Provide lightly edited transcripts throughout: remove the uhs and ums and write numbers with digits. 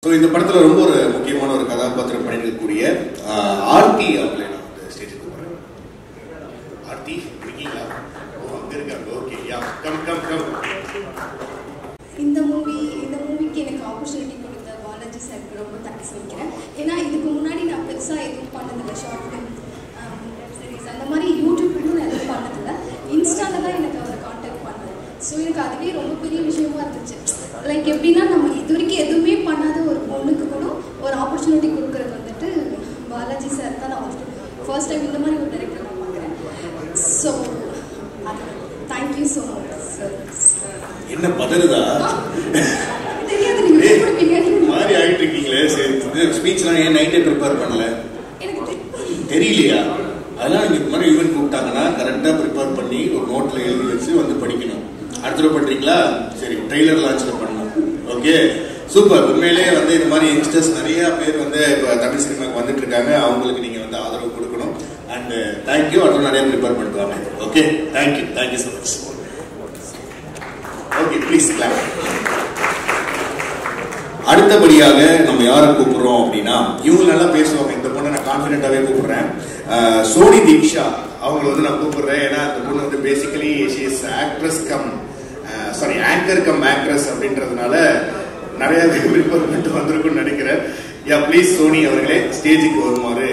So இந்த படத்துல ரொம்ப ஒரு முக்கியமான ஒரு கதாபாத்திரம் பண்ணிருக்கக்கூடிய ஆர்த்தி அவங்களை நான் வந்து ஸ்டேஜுக்கு கூப்பிடுறேன். ஆர்த்தி இருக்கீங்களா? அங்க இருக்காங்க. ஓகே, யா, கம் கம் கம். இந்த மூவிக்கு எனக்கு ஆப்பர்ச்சுனிட்டி கொடுத்த பாலாஜி சாருக்கு ரொம்ப தேங்க்ஸ் வைக்கிறேன். ஏன்னா இதுக்கு முன்னாடி நான் பெருசாக எதுவும் பண்ணதில்லை. ஷார்ட் ஃபிலிம், வெப் சீரிஸ் அந்த மாதிரி யூடியூப்லையும் நான் எதுவும் பண்ணதில்லை. இன்ஸ்டாவில் தான் எனக்கு அவரை கான்டாக்ட் பண்ணேன். ஸோ எனக்கு அதுவே ரொம்ப பெரிய விஷயமா இருந்துச்சு. லைக் எப்படின்னா நம்ம இது வரைக்கும் எதுவுமே பண்ணாத ஒரு பொண்ணுக்கு கூட ஒரு ஆப்பர்ச்சுனிட்டி கொடுக்குறது வந்துட்டு பாலாஜி சார் தான் நான் ஃபர்ஸ்ட் டைம் இந்த மாதிரி ஒரு டைரக்டர் நான் பார்க்குறேன். So thank you so much sir. என்ன பதறுதா? தெரியாது, நீங்கள் கொடுப்பீங்க மாதிரி ஆகிட்டு இருக்கீங்களே. சரி, ஸ்பீச்லாம் ஏன் நைட்டே ப்ரிப்பேர் பண்ணல? எனக்கு தெரியலையா? அதெல்லாம் நீங்கள் இது மாதிரி ஈவெண்ட் கூப்பிட்டாங்கன்னா கரெக்டாக ப்ரிப்பேர் பண்ணி ஒரு நோட்டில் எழுதி வச்சு வந்து படிக்கணும். அடுத்த பண்ணுறீங்களா? சரி, ட்ரெய்லர் லான்ச்சில் பண்ணணும். Okay, super. உண்மையிலேயே வந்து இந்த மாதிரி யங்ஸ்டர்ஸ் நிறைய பேர் வந்து இப்போ தமிழ் சினிமாவுக்கு வந்துட்டு இருக்காங்க. அவங்களுக்கு நீங்கள் வந்து ஆதரவு கொடுக்கணும். And thank you. அடுத்த நிறைய ப்ரிப்பேர் பண்ணிட்டு வாங்க. Okay, thank you so much. Okay, please clap. அடுத்தபடியாக நம்ம யாரை கூப்பிடுறோம் அப்படின்னா, இவங்க நல்லா பேசுவாங்க. இந்த பொண்ணை நான் கான்ஃபிடென்ட்டாவே கூப்பிடுறேன். சோனி தீக்ஷா அவங்களை வந்து நான் கூப்பிடுறேன். ஏன்னா அந்த பொண்ணு வந்து basically she is anchor cum actress அப்படின்றதுனால நிறைய ப்ரிப்பேர் பண்ணிட்டு வந்திருக்குன்னு நினைக்கிறேன். யா, ப்ளீஸ் சோனி அவர்களே ஸ்டேஜுக்கு வருமாறு.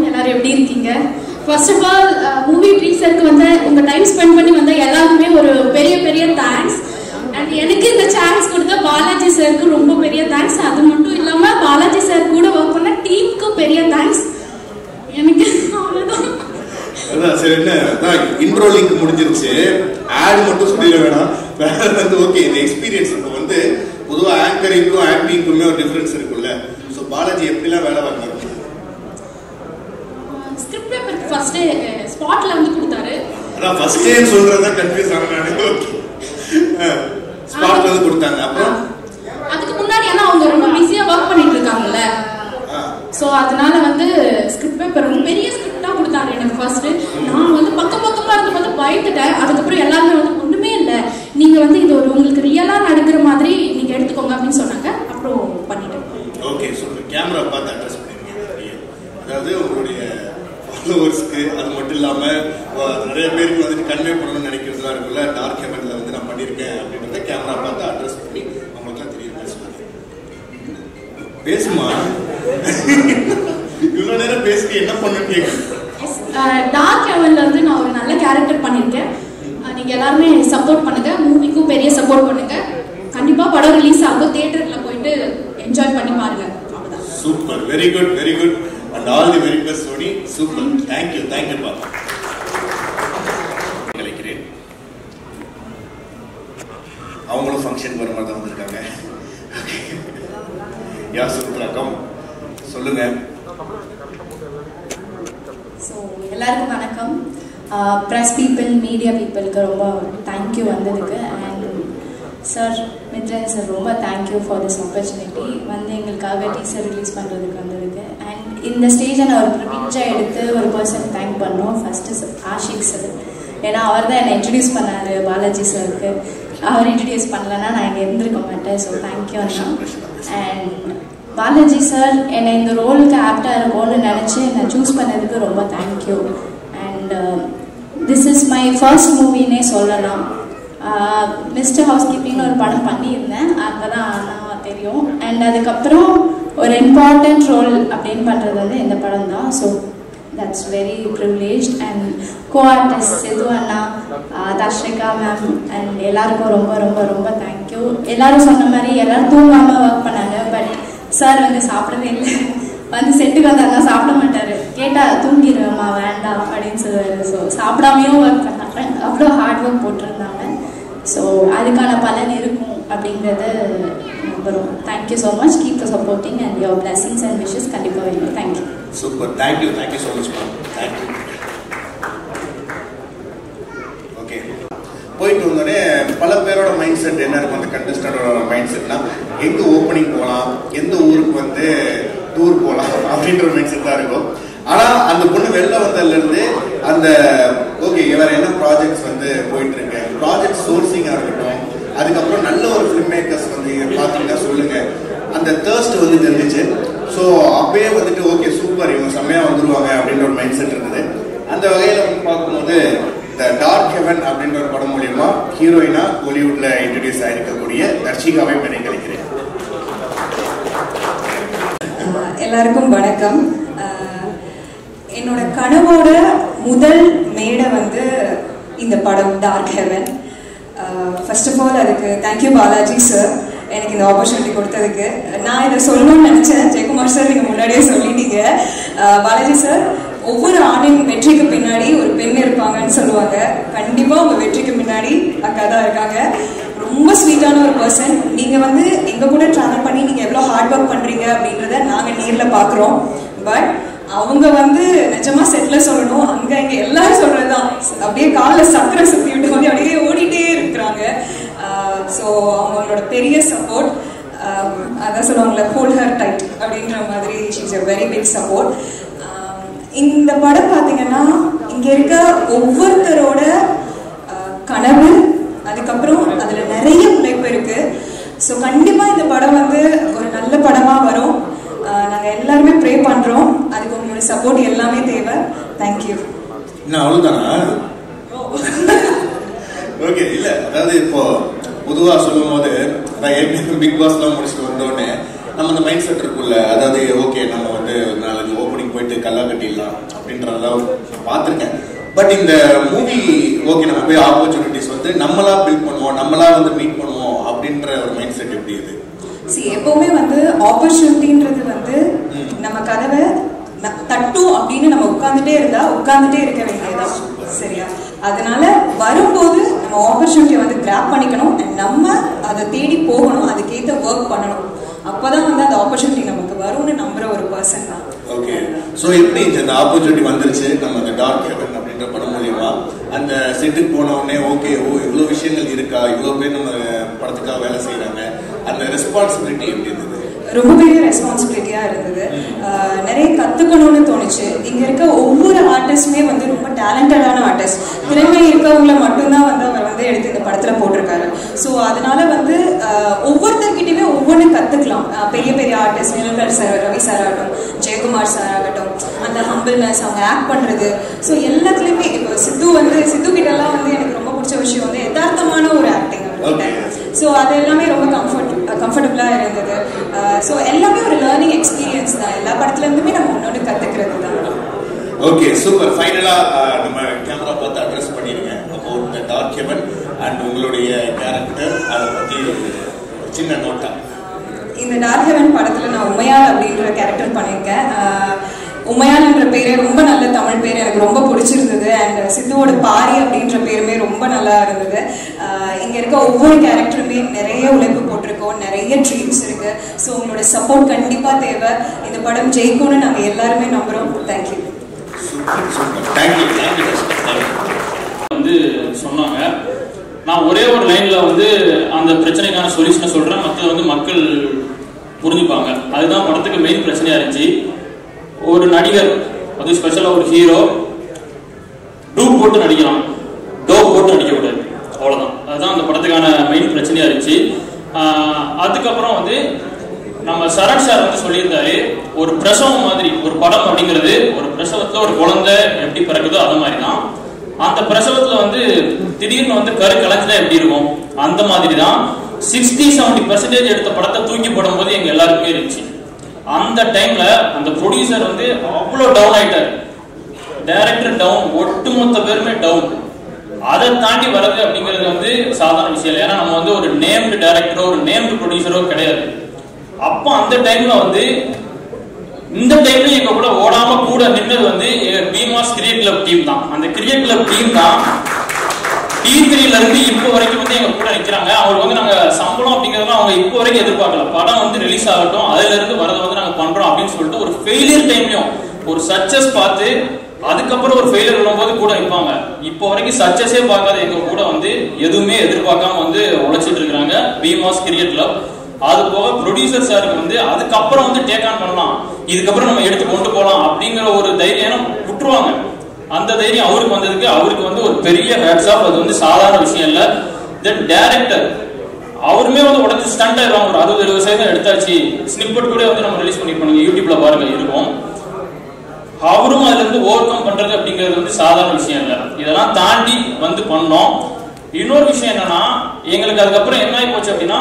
எல்லாரும் எப்படி இருக்கீங்க? ஃபர்ஸ்ட் ஆஃப் ஆல் மூவி ட்ரீசருக்கு வந்து உங்க டைம் ஸ்பெண்ட் பண்ணி வந்த எல்லாருக்குமே ஒரு பெரிய பெரிய தேங்க்ஸ். அண்ட் எனக்கு இந்த சான்ஸ் கொடுத்த பாலாஜி சாருக்கு ரொம்ப பெரிய தேங்க்ஸ். அது மட்டும் இல்லாம பாலாஜி சார் கூட ஒர்க் பண்ண டீமுக்கு பெரிய தேங்க்ஸ். எனக்கு அவ்வளவுதான். அதான் சரி, என்ன அதான் இன்ட்ரோ லிங்க் முடிஞ்சிருச்சு. ஆட் மட்டும் சொல்லிட வேணாம். வேற வந்து ஓகே, இந்த எக்ஸ்பீரியன்ஸ் இப்போ வந்து பொதுவாக ஆங்கரிங்கும் ஆக்டிங்க்குமே ஒரு டிஃபரன்ஸ் இருக்குல்ல. ஸோ பாலாஜி எப்படிலாம் வேலை வாங்கினாரு? ஸ்கிரிப்ட் பேப்பர் ஃபர்ஸ்ட் ஸ்பாட்ல வந்து கொடுத்தாரு. அதான் ஃபர்ஸ்டே சொல்றதா கன்ஃபியூஸ் ஆனானே. ஓகே, ஸ்பாட்ல வந்து கொடுத்தாங்க. அப்புறம் அதுக்கு முன்னாடி ஏன்னா அவங்க ரொம்ப பிஸியா ஒர்க் பண்ணிட்டு இருக்காங்கல்ல. ஸோ அதனால வந்து ஸ்கிரிப்ட் பேப்பர் ரொம்ப பெரிய ஸ்கிரிப்டா கொடுத்தாரு எனக்கு ஃபர்ஸ்ட். நான் வந்து பக்கமா இருந்து பார்த்து பயந்துட்டேன். அதுக்கப்புறம் எல்லாருமே வந்து ஒண்ணுமே இல்லை, நீங்க வந்து இது ஒரு உங்களுக்கு ரியலா நடக்கிற மாதிரி நீங்க எடுத்துக்கோங்க அப்படின்னு சொன்னாங்க. அப்புறம் பண்ணிட்டேன். Okay, super. கேமரா பார்த்து அட்ரஸ் பண்ணிருக்கீங்க. அதாவது உங்களுடைய ஃபாலோவர்ஸ்க்கு அது மட்டும் இல்லாம நிறைய பேருக்கு வந்துட்டு கன்வே பண்ணணும்னு நினைக்கிறதுலாம் இருக்குல்ல. டார்க் ஹெவன்ல வந்து நான் பண்ணியிருக்கேன் அப்படின்றத கேமரா பார்த்து அட்ரஸ் பண்ணி அவங்களுக்குலாம் தெரியும். பேசுமா? இவ்வளவு நேரம் பேசி என்ன பண்ணு கேட்க. டார்க் ஹெவன்ல வந்து நான் ஒரு நல்ல கேரக்டர் பண்ணிருக்கேன். நீங்க எல்லாருமே சப்போர்ட் பண்ணுங்க. மூவிக்கும் பெரிய சப்போர்ட் பண்ணுங்க. கண்டிப்பா படம் ரிலீஸ் ஆகும். தியேட்டர்ல போயிட்டு என்ஜாய் பண்ணி பாருங்க. Super, very good, very good. And all the very best Soni. Super, thank you பா. நினைக்கிறேன் அவங்களும் ஃபங்க்ஷன் வர மாதிரி தான் வந்திருக்காங்க. யா சுத்ராக்கம் சொல்லுங்க. ஸோ எல்லாருக்கும் வணக்கம். ப்ரெஸ் பீப்புள், மீடியா பீப்புளுக்கு ரொம்ப தேங்க்யூ வந்ததுக்கு. அண்ட் சார், மித்ரன் சார், ரொம்ப தேங்க்யூ ஃபார் திஸ் ஆப்பர்ச்சுனிட்டி. வந்து எங்களுக்காக டீசர் ரிலீஸ் பண்ணுறதுக்கு வந்ததுக்கு. அண்ட் இந்த ஸ்டேஜை நான் ஒரு ப்ரிவிலேஜாக எடுத்து ஒரு பர்சன் தேங்க் பண்ணோம். First Ashiq sir. ஏன்னா அவர் தான் என்னை இன்ட்ரடியூஸ் பண்ணார் பாலாஜி சாருக்கு. அவர் இன்ட்ரடியூஸ் பண்ணலன்னா நான் இங்கே இருந்திருக்க மாட்டேன். So thank you Anna. And Balaji sir என்னை இந்த ரோலுக்கு ஆப்டாக இருக்கும்னு நினச்சி என்னை சூஸ் பண்ணதுக்கு ரொம்ப thank you. And this is my first மூவின்னே சொல்லலாம். மிஸ்டர் ஹவுஸ் கீப்பிங்னு ஒரு படம் பண்ணியிருந்தேன், அப்போ தான் நான் தெரியும். அண்ட் அதுக்கப்புறம் ஒரு இம்பார்ட்டண்ட் ரோல் அப்படின்னு பண்ணுறது வந்து இந்த படம் தான். So that's very privileged. And co-artist Sidhu அண்ணா, தர்ஷிகா மேம் அண்ட் எல்லாருக்கும் ரொம்ப ரொம்ப ரொம்ப தேங்க்யூ. எல்லாரும் சொன்ன மாதிரி எல்லாரும் தூங்காமல் ஒர்க் பண்ணாங்க. பட் சார் வந்து சாப்பிடவே இல்லை. வந்து செட்டுக்கு வந்தாங்க, சாப்பிட மாட்டார். கேட்டால் தூங்கிடுவேம்மா வேண்டாம் அப்படின்னு சொல்லுவார். ஸோ சாப்பிடாமையும் ஒர்க் பண்ணாங்க. அவ்வளோ ஹார்ட் ஒர்க் போட்டிருந்தாங்க. ஸோ அதுக்கான பலன் இருக்கும் அப்படிங்கிறது நம்புகிறோம். Thank you so much. Keep supporting and your blessings and wishes கண்டிப்பாக வேணும். Thank you. Super, thank you so much ma'am. Thank you. Okay, போயிட்டு வந்தோடனே பல பேரோட மைண்ட் செட் என்ன இருக்கும்? அந்த கண்டஸ்டண்டோட மைண்ட் செட்னா எங்க ஓப்பனிங் போகலாம், எந்த ஊருக்கு வந்து டூர் போகலாம் அப்படின்ற மைண்ட் செட் தான் இருக்கும். ஆனா அந்த பொண்ணு வெளில வந்ததுல இருந்து அந்த ஓகே வேற என்ன ப்ராஜெக்ட்ஸ் வந்து போயிட்டு இருக்கு, ப்ராஜெக்ட் சோர்சிங்கா இருக்கட்டும், அதுக்கப்புறம் நல்ல ஒரு ஃபிலிம் மேக்கர்ஸ் வந்து பாத்தீங்கன்னா சொல்லுங்க, அந்த வந்து தெரிஞ்சிச்சு. ஸோ அப்பயே வந்துட்டு ஓகே சூப்பர், இவங்க செம்மையாக வந்துடுவாங்க அப்படின்ற ஒரு மைண்ட் செட் இருந்தது. அந்த வகையில் வந்து பார்க்கும்போது த டார்க் ஹெவன் அப்படின்ற ஒரு படம் மூலியமா ஹீரோயினா ஹாலிவுட்ல இன்ட்ரடியூஸ் ஆயிருக்கக்கூடிய தர்ஷிகாவை நினைக்கிறேன். எல்லாருக்கும் வணக்கம். என்னோட கனவோட முதல் மேடை வந்து இந்த படம் dark heaven. First of all அதுக்கு தேங்க்யூ பாலாஜி சார், எனக்கு இந்த ஆப்பர்ச்சுனிட்டி கொடுத்ததுக்கு. நான் இதை சொல்லணும்னு நினைச்சேன், ஜெயக்குமார் சார் நீங்க முன்னாடியே சொல்லிட்டீங்க. பாலாஜி சார், ஒவ்வொரு ஆணின் வெற்றிக்கு பின்னாடி ஒரு பெண் இருப்பாங்கன்னு சொல்லுவாங்க. கண்டிப்பா உங்க வெற்றிக்கு முன்னாடி அக்கா தான் இருக்காங்க. ரொம்ப ஸ்வீட்டான ஒரு பர்சன். நீங்க வந்து எங்க கூட டிராவல் பண்ணி நீங்க எவ்வளவு ஹார்ட் ஒர்க் பண்றீங்க அப்படின்றத நாங்க நேர்ல பாக்குறோம். பட் அவங்க வந்து நிஜமா செட்ல சொல்லணும், அங்க இங்க எல்லாரும் சொல்றதுதான், அப்படியே காலில் சக்கரை சுத்தி விட்டு வந்து அப்படியே ஓடிட்டே இருக்கிறாங்க. ஸோ அவங்களோட பெரிய சப்போர்ட், அதான் சொல்லுவாங்களே ஹோல்ட் ஹர் டைட் அப்படின்ற மாதிரி, she's a very big support. இந்த படம் பார்த்தீங்கன்னா இங்க இருக்க ஒவ்வொருத்தரோட கனவு, அதுக்கப்புறம் அதுல நிறைய உழைப்பு இருக்கு. ஸோ கண்டிப்பா இந்த படம் வந்து ஒரு நல்ல படமா வரும். நாங்க எல்லாருமே ப்ரே பண்றோம். அதுக்கு உங்களோட சப்போர்ட் எல்லாமே தேவை. தேங்க்யூ. அவ்வளவுதானா? ஓகே. இல்ல அதாவது இப்போ பொதுவா சொல்லும் போது நான் ஏற்கனவே பிக் பாஸ்லாம் முடிச்சுட்டு வந்தோடனே நம்ம அந்த மைண்ட் செட் இருக்குல்ல, அதாவது ஓகே நம்ம வந்து நாளைக்கு ஓப்பனிங் போயிட்டு கல்லா கட்டிடலாம் அப்படின்றதெல்லாம் பார்த்துருக்கேன். பட் இந்த மூவி ஓகே நம்ம போய் ஆப்பர்ச்சுனிட்டிஸ் வந்து நம்மளா பில்ட் பண்ணுவோம், நம்மளா வந்து மீட் பண்ணுவோம் அப்படின்ற ஒரு மைண்ட் செட் எப்படி இது? எப்பவுமே வந்து ஆப்பர்ச்சுனிட்டின்றது வந்து நம்ம கதவை தட்டும் அப்படின்னு நம்ம உட்கார்ந்துட்டே இருந்தா உட்கார்ந்துட்டே இருக்க வேண்டியதுதான். சரியா? அதனால வரும்போது நம்ம ஆப்பர்ச்சுனிட்டியை வந்து கிராப் பண்ணிக்கணும், நம்ம அதை தேடி போகணும், அதுக்கேற்ற ஒர்க் பண்ணணும். அப்பதான் வந்து அந்த ஆப்பர்ச்சுனிட்டி நமக்கு வரும்னு நம்புற ஒரு பர்சன் தான். ஓகே. ஸோ எப்படி இந்த ஆப்பர்ச்சுனிட்டி வந்துருச்சு நம்ம அந்த டார்க் ஹெவன் அப்படின்ற படம் மூலியமா அந்த செட்டுக்கு போன உடனே ஓகே இவ்வளோ விஷயங்கள் இருக்கா, இவ்வளோ பேர் நம்ம படத்துக்காக வேலை செய்யறாங்க, அந்த ரெஸ்பான்சிபிலிட்டி எப்படி இருந்தது? ரொம்ப பெரிய ரெஸ்பான்சிபிலிட்டியா இருந்தது. நிறைய கத்துக்கணும்னு தோணுச்சு. இங்க இருக்க ஒவ்வொரு ஆர்டிஸ்டுமே வந்து ரொம்ப டேலண்டடான ஆர்டிஸ்ட், திறமை இருக்கவங்களை மட்டும்தான் வந்து அவர் வந்து எடுத்து இந்த படத்துல போட்டிருக்காரு. ஸோ அதனால வந்து ஒவ்வொருத்தர்கிட்டயுமே ஒவ்வொன்று கத்துக்கலாம். பெரிய பெரிய ஆர்டிஸ்ட் நிலங்கர் சார், ரவி சார் ஆகட்டும், ஜெயக்குமார் சார் ஆகட்டும், அந்த ஹம்பிள்னஸ், அவங்க ஆக்ட் பண்றது, ஸோ எல்லாத்துலயுமே இப்போ சித்து கிட்ட எல்லாம் வந்து எனக்கு ரொம்ப பிடிச்ச விஷயம் வந்து யதார்த்தமான ஒரு ஆக்டிங். ஸோ அது எல்லாமே ரொம்ப கம்ஃபர்டபுளா இருந்தது. ஸோ எல்லாமே ஒரு லேர்னிங் எக்ஸ்பீரியன்ஸ் தான். எல்லா படத்துல இருந்துமே நம்ம ஒன்னொன்று கத்துக்கிறது தான். Okay super. ஃபைனலா நம்ம கேமரா பார்த்து அட்ரஸ் பண்ணிருங்க about the dark heaven and உங்களுடைய கேரக்டர், அதை பத்தி சின்ன நோட்டா. இந்த டார்க் ஹெவன் படத்துல நான் உமையால் அப்படின்ற கேரக்டர் பண்ணியிருக்கேன். உமையால் என்ற பேரே ரொம்ப நல்ல தமிழ் பேர், எனக்கு ரொம்ப பிடிச்சிருந்தது. அண்ட் சித்துவோட பாரி அப்படின்ற பேருமே ரொம்ப நல்லா இருந்தது. இங்க இருக்க ஒவ்வொரு கேரக்டருமே நிறைய உழைப்பு போட்டிருக்கோம், நிறைய ட்ரீம்ஸ் இருக்கு. ஸோ உங்களோட சப்போர்ட் கண்டிப்பா தேவை. இந்த படம் ஜெயிக்கும்னு நாங்க எல்லாருமே நம்புறோம். தேங்க்யூ. வந்து சொன்னாங்க, நான் ஒரே ஒரு லைன்ல வந்து அந்த பிரச்சனைக்கான சொல்யூஷனை சொல்றேன், மற்ற வந்து மக்கள் புரிஞ்சுப்பாங்க. அதுதான் படத்துக்கு மெயின் பிரச்சனையா இருந்துச்சு. ஒரு நடிகர், அது ஸ்பெஷலா ஒரு ஹீரோ, டூப் போட்டு நடிக்கலாம், டோப் போட்டு நடிக்க கூடாது, அவ்வளவுதான். அதுதான் அந்த படத்துக்கான மெயின் பிரச்சனையா இருந்துச்சு. அதுக்கப்புறம் வந்து நம்ம சரண் சார் வந்து சொல்லியிருந்தாரு, ஒரு பிரசவம் மாதிரி ஒரு படம் அப்படிங்கிறது, ஒரு பிரசவத்துல ஒரு குழந்தை எப்படி பிறகுதோ அது மாதிரி தான். அந்த பிரசவத்துல வந்து திடீர்னு வந்து கரு கலஞ்சிட்டா எப்படி இருக்கும், அந்த மாதிரி தான் 60-70% எடுத்த படத்தை தூக்கி போடும் போது எங்க எல்லாருக்குமே இருந்துச்சு. அந்த டைம்ல அந்த ப்ரொடியூசர் வந்து அவ்வளவு டவுன் ஆயிட்டாரு, டைரக்டர் டவுன், ஒட்டுமொத்த பேருமே டவுன். அதை தாண்டி வர்றது அப்படிங்கிறது வந்து சாதாரண விஷயம் இல்லை. ஏன்னா நம்ம வந்து ஒரு நேம்டு டைரக்டரோ ஒரு நேம்டு ப்ரொடியூசரோ கிடையாது. அப்போ அந்த டைம்ல வந்து இந்த டைம்ல எங்க கூட ஓடாம கூட நின்னது வந்து பீமாஸ் கிரியேட் கிளப் டீம் தான். அந்த கிரியேட் கிளப் டீம் தான் T3ல இருந்து இப்போ வரைக்கும் வந்து எங்க கூட நிக்கிறாங்க. அவங்களுக்கு வந்து நாங்க சம்பளம் அப்படிங்கறத அவங்க இப்போ வரைக்கும் எதிர்பார்க்கல. படம் வந்து ரிலீஸ் ஆகட்டும், அதுல இருந்து வரதை வந்து நாங்க பண்றோம் அப்படின்னு சொல்லிட்டு ஒரு ஃபெயிலியர் டைம்லயும் ஒரு சக்சஸ் பார்த்து அதுக்கப்புறம் ஒரு ஃபெயிலியர் வரும்போது கூட நிற்பாங்க. இப்போ வரைக்கும் சக்சஸே பார்க்காத எங்க கூட வந்து எதுவுமே எதிர்பார்க்காம வந்து உழைச்சிட்டு இருக்காங்க பீமாஸ் கிரியேட் கிளப். அது போக ப்ரொடியூசர் சாருக்கு வந்து அதுக்கப்புறம் வந்து டேக் ஆன் பண்ணலாம், இதுக்கப்புறம் நம்ம எடுத்து கொண்டு போகலாம் அப்படிங்கிற ஒரு தைரியம் விட்டுருவாங்க. அந்த தைரியம் அவருக்கு வந்ததுக்கு அவருக்கு வந்து ஒரு பெரிய ஹேட்ஸ் ஆஃப். அது வந்து சாதாரண விஷயம் இல்ல. தென் டைரக்டர் அவருமே வந்து உடனே ஸ்டண்ட் ஆயிடுவாங்க. ஒரு 60-70% எடுத்தாச்சு, ஸ்னிப்பட் கூட வந்து நம்ம ரிலீஸ் பண்ணிருப்போம், நீங்க யூடியூப்ல பாருங்க இருக்கும். அவரும் அதுல இருந்து ஓவர் கம் பண்றது அப்படிங்கிறது வந்து சாதாரண விஷயம் இல்லை. இதெல்லாம் தாண்டி வந்து பண்ணோம். இன்னொரு விஷயம் என்னன்னா, எங்களுக்கு அதுக்கப்புறம் என்ன ஆகி போச்சு அப்படின்னா,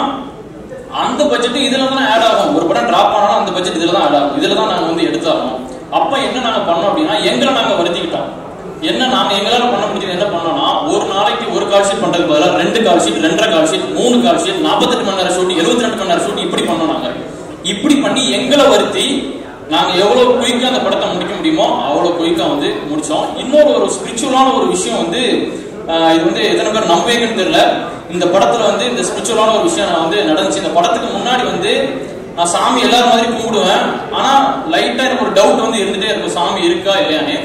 அந்த பட்ஜெட் இதுல தான் ஆட் ஆகும். ஒரு படம் டிராப் ஆனாலும் அந்த பட்ஜெட் இதுல தான் ஆட் ஆகும், இதுல தான் நாங்க வந்து எடுத்தாகணும். அப்ப என்ன நாங்க பண்ணோம் அப்படின்னா, எங்களை நாங்க வருத்திக்கிட்டோம். என்ன நாங்க எங்களால பண்ண முடிஞ்சது என்ன பண்ணோம்னா, ஒரு நாளைக்கு ஒரு கால் ஷீட் பண்றதுக்கு பதிலாக 2 call sheet, 2.5 call sheet, 3 call sheet, 48 மணி நேரம் ஷூட், 72 மணி நேரம் ஷூட், இப்படி பண்ணோம். நாங்க இப்படி பண்ணி எங்களை வருத்தி நாங்க எவ்வளவு குயிக்கா அந்த படத்தை முடிக்க முடியுமோ அவ்வளவு குயிக்கா வந்து முடிச்சோம். இன்னொரு ஒரு ஸ்பிரிச்சுவலான ஒரு விஷயம் வந்து, இது வந்து எத்தனை பேர் நம்புவீங்கன்னு தெரியல, இந்த படத்துல வந்து இந்த ஸ்பிரிச்சுவலான ஒரு விஷயம் நான் வந்து நடந்துச்சு. இந்த படத்துக்கு முன்னாடி வந்து நான் சாமி எல்லாரும் மாதிரி கும்பிடுவேன், ஆனா லைட்டா எனக்கு ஒரு டவுட் வந்து இருந்துட்டே இருக்கும், சாமி இருக்கா இல்லையானே.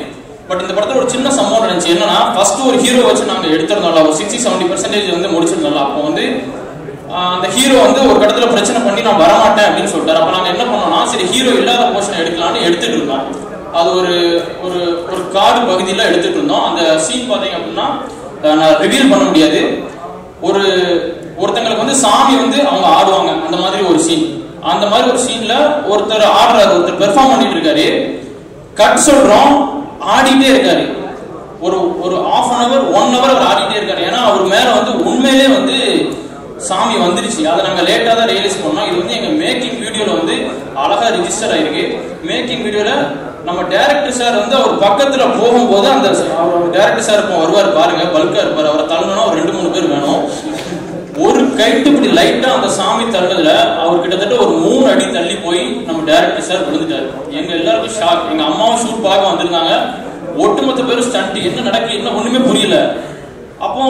பட் இந்த படத்துல ஒரு சின்ன சம்பவம் நடந்துச்சு. என்னன்னா, ஃபர்ஸ்ட் ஒரு ஹீரோ வச்சு நாங்க எடுத்திருந்தோம்ல, ஒரு 60-70% வந்து முடிச்சிருந்தோம்ல. அப்போ வந்து அந்த ஹீரோ வந்து ஒரு கடத்துல பிரச்சனை பண்ணி நான் வரமாட்டேன் அப்படின்னு சொல்லிட்டாரு. அப்ப நாங்க என்ன பண்ணோம்னா, சரி ஹீரோ இல்லாத போர்ஷன் எடுக்கலாம்னு எடுத்துட்டு இருந்தோம். அது ஒரு ஒரு ஒரு காடு பகுதியில எடுத்துட்டு இருந்தோம். அந்த சீன் பாத்தீங்க அப்படின்னா நான் ரிவீல் பண்ண முடியாது. ஒருத்தங்களுக்கு வந்து சாமி வந்து அவங்க ஆடுவாங்க, அந்த மாதிரி ஒரு சீன். அந்த மாதிரி ஒரு சீன்ல ஒருத்தர் ஆடுறாரு, ஒருத்தர் பெர்ஃபார்ம் பண்ணிட்டு இருக்காரு. கட் சொல்றோம், ஆடிட்டே இருக்காரு. ஒரு half an hour 1 hour அவர் ஆடிட்டே இருக்காரு. ஏன்னா அவர் மேல வந்து உண்மையிலே வந்து சாமி வந்துருச்சு. அதை நாங்க லேட்டா தான் ரியலைஸ் பண்ணோம். இது வந்து எங்க மேக்கிங் வீடியோல வந்து அழகா ரிஜிஸ்டர் ஆயிருக்கு. மேக்கிங் வீடியோல நம்ம டைரக்டர் சார் வந்து அவர் பக்கத்துல போகும்போது, அந்த டைரக்டர் சார் இப்போ வருவார் பாருங்க, பல்கா இருப்பார். அவரை தள்ளணும்னா ஒரு 2-3 பேர் வேணும். ஒரு கைட்டு இப்படி லைட்டா அந்த சாமி தள்ளதுல அவர் கிட்டத்தட்ட ஒரு 3 அடி தள்ளி போய் நம்ம டைரக்டர் சார் விழுந்துட்டாரு. எங்க எல்லாருக்கும் ஷாக். எங்க அம்மாவும் ஷூட் பார்க்க வந்திருந்தாங்க. ஒட்டுமொத்த பேரும் ஸ்டண்ட், என்ன நடக்குது என்ன ஒண்ணுமே புரியல. அப்போ